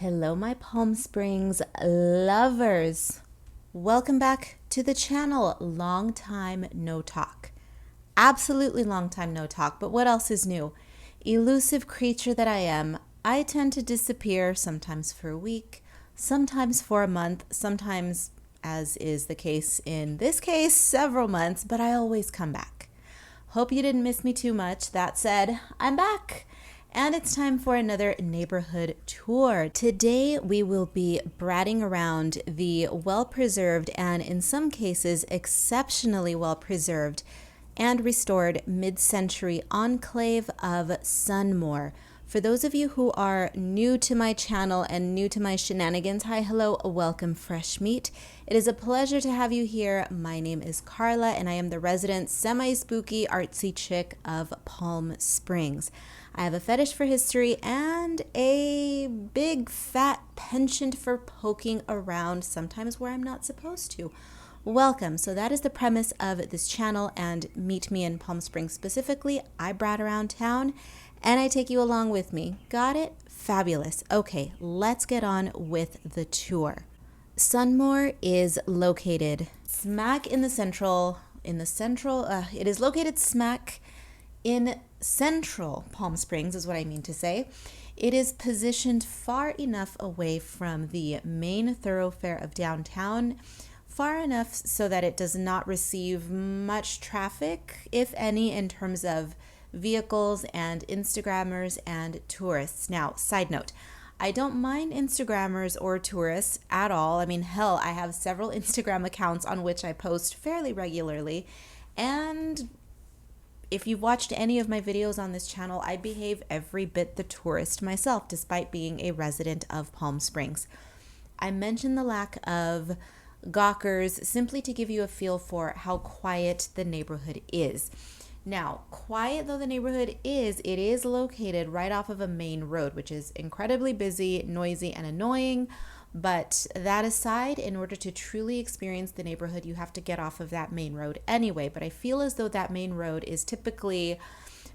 Hello, my Palm Springs lovers. Welcome back to the channel. Long time no talk. Absolutely long time no talk, but what else is new? Elusive creature that I am, I tend to disappear sometimes for a week, sometimes for a month, sometimes, as is the case in this case, several months, but I always come back. Hope you didn't miss me too much. That said, I'm back. And it's time for another neighborhood tour. Today we will be bratting around the well-preserved and in some cases exceptionally well-preserved and restored mid-century enclave of Sunmore. For those of you who are new to my channel and new to my shenanigans, hi, hello, welcome, fresh meat. It is a pleasure to have you here. My name is Carla and I am the resident semi-spooky artsy chick of Palm Springs. I have a fetish for history and a big fat penchant for poking around, sometimes where I'm not supposed to. Welcome. So that is the premise of this channel, and meet me in Palm Springs specifically. I brat around town and I take you along with me. Got it? Fabulous. Okay, let's get on with the tour. Sunmore is located smack in the central, it is located smack in central Palm Springs is what I mean to say. It is positioned far enough away from the main thoroughfare of downtown, far enough so that it does not receive much traffic, if any, in terms of vehicles and Instagrammers and tourists. Now, side note, I don't mind Instagrammers or tourists at all. I mean, hell, I have several Instagram accounts on which I post fairly regularly, and if you've watched any of my videos on this channel, I behave every bit the tourist myself, despite being a resident of Palm Springs. I mention the lack of gawkers simply to give you a feel for how quiet the neighborhood is. Now, quiet though the neighborhood is, it is located right off of a main road, which is incredibly busy, noisy, and annoying. But that aside, in order to truly experience the neighborhood, you have to get off of that main road anyway. But I feel as though that main road is typically,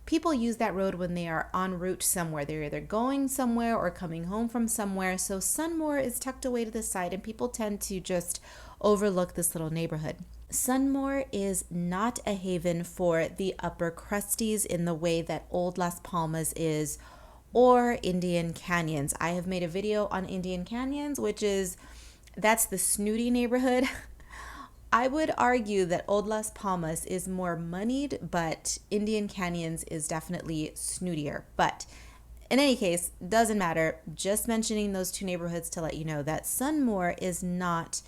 people use that road when they are en route somewhere. They're either going somewhere or coming home from somewhere. So Sunmore is tucked away to the side and people tend to just overlook this little neighborhood. Sunmore is not a haven for the upper crusties in the way that Old Las Palmas is, or Indian Canyons. I have made a video on Indian Canyons, that's the snooty neighborhood. I would argue that Old Las Palmas is more moneyed, but Indian Canyons is definitely snootier. But in any case, doesn't matter. Just mentioning those two neighborhoods to let you know that Sunmore is not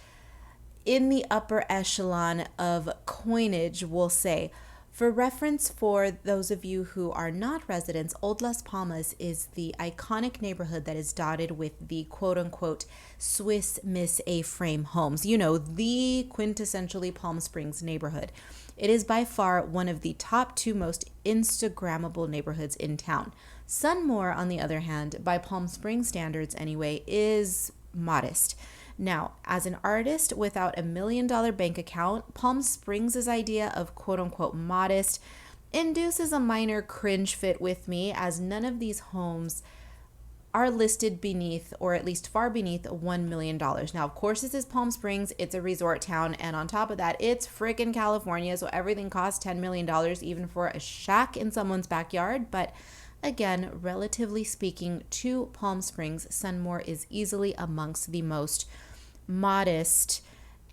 in the upper echelon of coinage, we'll say. For reference, for those of you who are not residents, Old Las Palmas is the iconic neighborhood that is dotted with the quote-unquote Swiss Miss A-frame homes. You know, the quintessentially Palm Springs neighborhood. It is by far one of the top two most Instagrammable neighborhoods in town. Sunmore, on the other hand, by Palm Springs standards anyway, is modest. Now, as an artist without $1 million bank account, Palm Springs' idea of quote-unquote modest induces a minor cringe fit with me, as none of these homes are listed beneath, or at least far beneath, $1 million. Now, of course, this is Palm Springs. It's a resort town, and on top of that, it's frickin' California, so everything costs $10 million, even for a shack in someone's backyard. But again, relatively speaking to Palm Springs, Sunmore is easily amongst the most modest,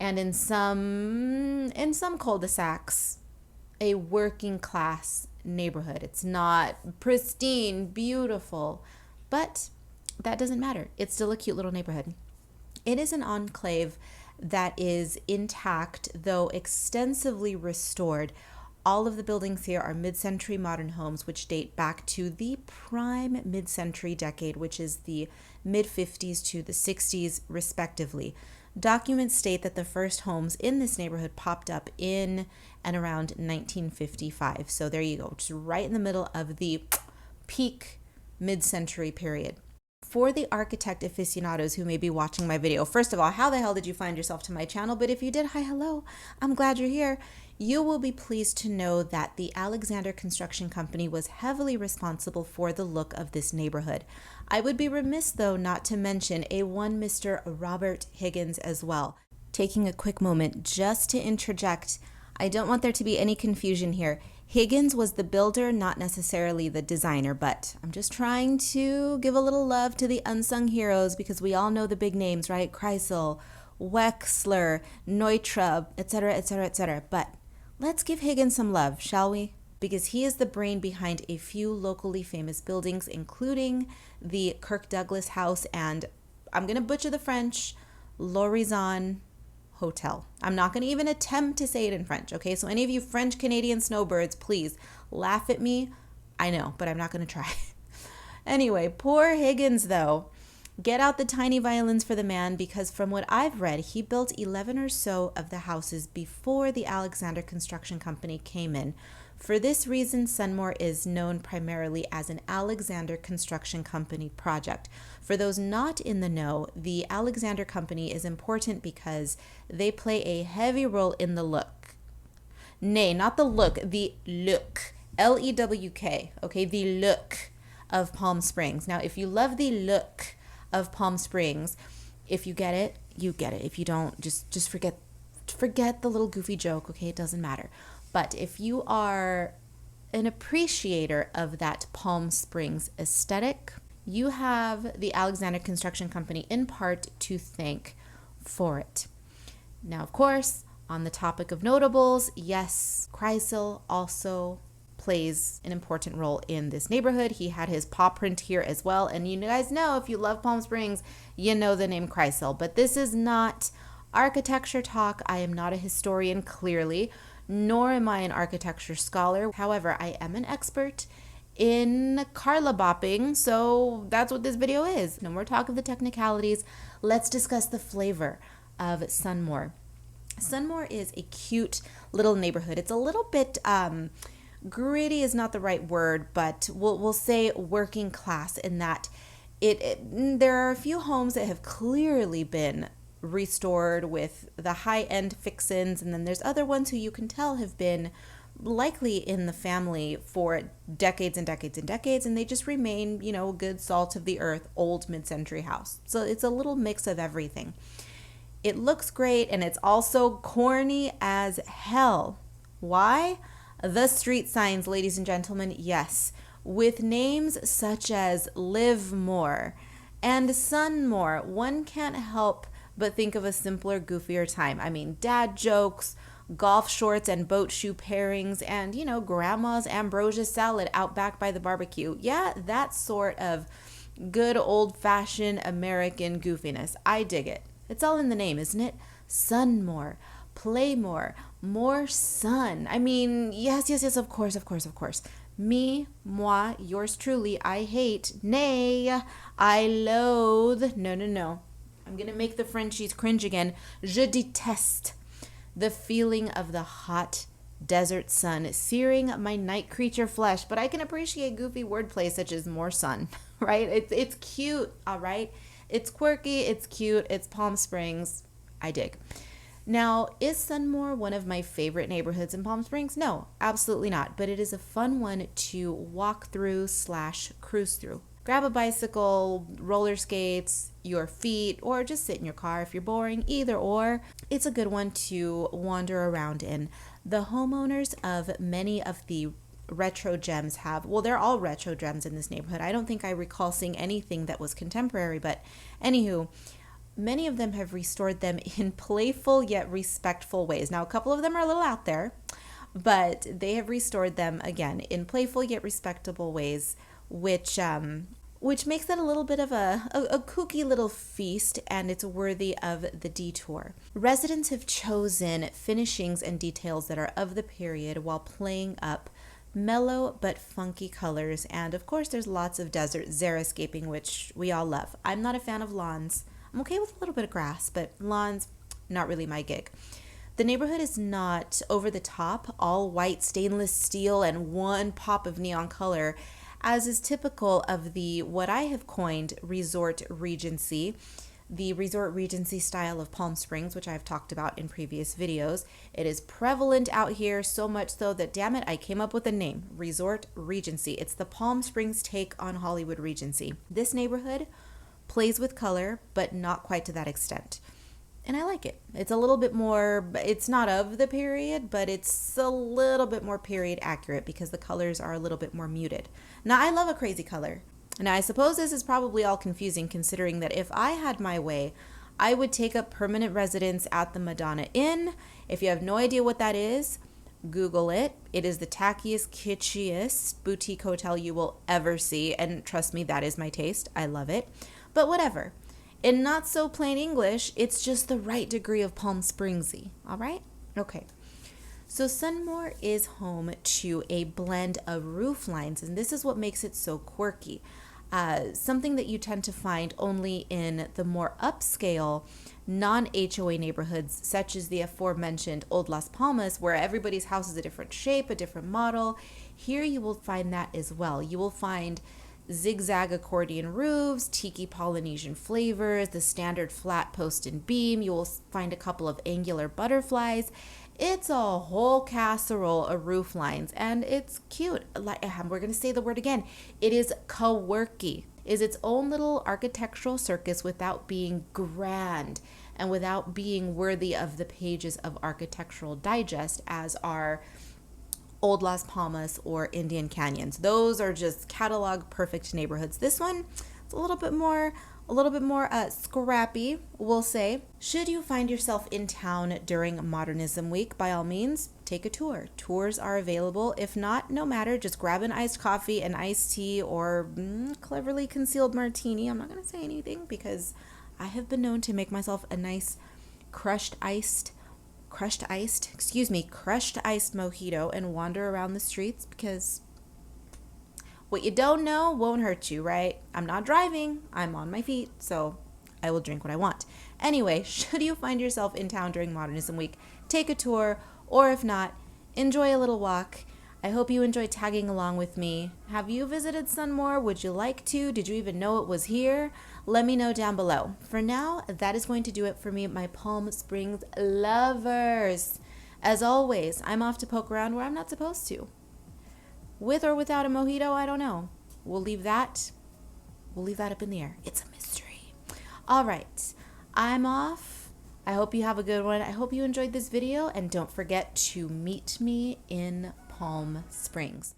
and in some cul-de-sacs, a working class neighborhood. It's not pristine, beautiful, but that doesn't matter. It's still a cute little neighborhood. It is an enclave that is intact, though extensively restored. All of the buildings here are mid-century modern homes which date back to the prime mid-century decade, which is the mid-50s to the 60s respectively. Documents state that the first homes in this neighborhood popped up in and around 1955. So there you go, just right in the middle of the peak mid-century period. For the architect aficionados who may be watching my video, first of all, how the hell did you find yourself to my channel? But if you did, hi, hello, I'm glad you're here. You will be pleased to know that the Alexander Construction Company was heavily responsible for the look of this neighborhood. I would be remiss, though, not to mention a one Mr. Robert Higgins as well. Taking a quick moment just to interject, I don't want there to be any confusion here. Higgins was the builder, not necessarily the designer, but I'm just trying to give a little love to the unsung heroes because we all know the big names, right? Kreisel, Wexler, Neutra, etc., etc., etc. But let's give Higgins some love, shall we? Because he is the brain behind a few locally famous buildings, including the Kirk Douglas House and, I'm going to butcher the French, L'Horizon Hotel. I'm not going to even attempt to say it in French, okay? So any of you French Canadian snowbirds, please laugh at me. I know, but I'm not going to try. Anyway, poor Higgins, though. Get out the tiny violins for the man because from what I've read, he built 11 or so of the houses before the Alexander Construction Company came in. For this reason, Sunmore is known primarily as an Alexander Construction Company project. For those not in the know, the Alexander Company is important because they play a heavy role in the look. Nay, not the look, the look. L-E-W-K, okay, the look of Palm Springs. Now, if you love the look of Palm Springs, if you get it, you get it. If you don't, just forget the little goofy joke, okay? It doesn't matter. But if you are an appreciator of that Palm Springs aesthetic, you have the Alexander Construction Company in part to thank for it. Now, of course, on the topic of notables, yes, Kreisel also plays an important role in this neighborhood. He had his paw print here as well. And you guys know, if you love Palm Springs, you know the name Kreisel. But this is not architecture talk. I am not a historian, clearly, nor am I an architecture scholar. However, I am an expert in Carla bopping, so that's what this video is. No more talk of the technicalities. Let's discuss the flavor of Sunmore. Sunmore is a cute little neighborhood. It's a little bit gritty is not the right word, but we'll say working class in that there are a few homes that have clearly been restored with the high-end fixins, and then there's other ones who you can tell have been likely in the family for decades and decades and decades, and they just remain, you know, good salt of the earth, old mid-century house. So it's a little mix of everything. It looks great, and it's also corny as hell. Why? The street signs, ladies and gentlemen, yes, with names such as Livemore and Sunmore, one can't help but think of a simpler, goofier time. I mean, dad jokes, golf shorts and boat shoe pairings, and, you know, grandma's ambrosia salad out back by the barbecue. Yeah, that sort of good old-fashioned American goofiness. I dig it. It's all in the name, isn't it? Sunmore, play more, more sun. I mean, yes, of course. Me, moi, yours truly, I hate, nay, I loathe, no. I'm going to make the Frenchies cringe again. Je déteste the feeling of the hot desert sun searing my night creature flesh. But I can appreciate goofy wordplay such as more sun, right? It's cute, all right? It's quirky, it's cute, it's Palm Springs. I dig. Now, is Sunmore one of my favorite neighborhoods in Palm Springs? No, absolutely not. But it is a fun one to walk through / cruise through. Grab a bicycle, roller skates, your feet, or just sit in your car if you're boring, either or. It's a good one to wander around in. The homeowners of many of the retro gems they're all retro gems in this neighborhood. I don't think I recall seeing anything that was contemporary, but anywho, many of them have restored them in playful yet respectful ways. Now, a couple of them are a little out there, but they have restored them, again, in playful yet respectable ways, which makes it a little bit of a kooky little feast, and it's worthy of the detour. Residents have chosen finishings and details that are of the period while playing up mellow but funky colors, and of course there's lots of desert xeriscaping, which we all love. I'm not a fan of lawns. I'm okay with a little bit of grass, but lawns, not really my gig. The neighborhood is not over the top, all white stainless steel and one pop of neon color, as is typical of the what I have coined resort regency. The resort regency style of Palm Springs, which I've talked about in previous videos. It is prevalent out here, so much so that, damn it, I came up with a name, Resort Regency. It's the Palm Springs take on Hollywood Regency. This neighborhood plays with color, but not quite to that extent. And I like it. It's a little bit more, it's not of the period, but it's a little bit more period accurate because the colors are a little bit more muted. Now, I love a crazy color. Now, I suppose this is probably all confusing considering that if I had my way, I would take up permanent residence at the Madonna Inn. If you have no idea what that is, Google it. It is the tackiest, kitschiest boutique hotel you will ever see. And trust me, that is my taste. I love it. But whatever. In not so plain English, it's just the right degree of Palm Springsy. All right? Okay. So Sunmore is home to a blend of roof lines, and this is what makes it so quirky. Something that you tend to find only in the more upscale non-HOA neighborhoods, such as the aforementioned Old Las Palmas, where everybody's house is a different shape, a different model. Here you will find that as well. You will find zigzag accordion roofs, tiki Polynesian flavors, the standard flat post and beam. You will find a couple of angular butterflies. It's a whole casserole of roof lines, and it's cute. Like, we're going to say the word again. It is quirky. Is its own little architectural circus without being grand and without being worthy of the pages of Architectural Digest, as are Old Las Palmas or Indian Canyons. Those are just catalog perfect neighborhoods. This one, it's a little bit more scrappy, we'll say. Should you find yourself in town during Modernism Week, by all means, take a tour. Tours are available. If not, no matter. Just grab an iced coffee, an iced tea, or cleverly concealed martini. I'm not going to say anything because I have been known to make myself a nice crushed iced mojito and wander around the streets because what you don't know won't hurt you, right? I'm not driving. I'm on my feet, so I will drink what I want. Anyway, should you find yourself in town during Modernism Week, take a tour, or if not, enjoy a little walk. I hope you enjoy tagging along with me. Have you visited Sunmore? Would you like to? Did you even know it was here? Let me know down below. For now, that is going to do it for me, my Palm Springs lovers. As always, I'm off to poke around where I'm not supposed to. With or without a mojito, I don't know. We'll leave that up in the air. It's a mystery. All right, I'm off. I hope you have a good one. I hope you enjoyed this video, and don't forget to meet me in Palm Springs.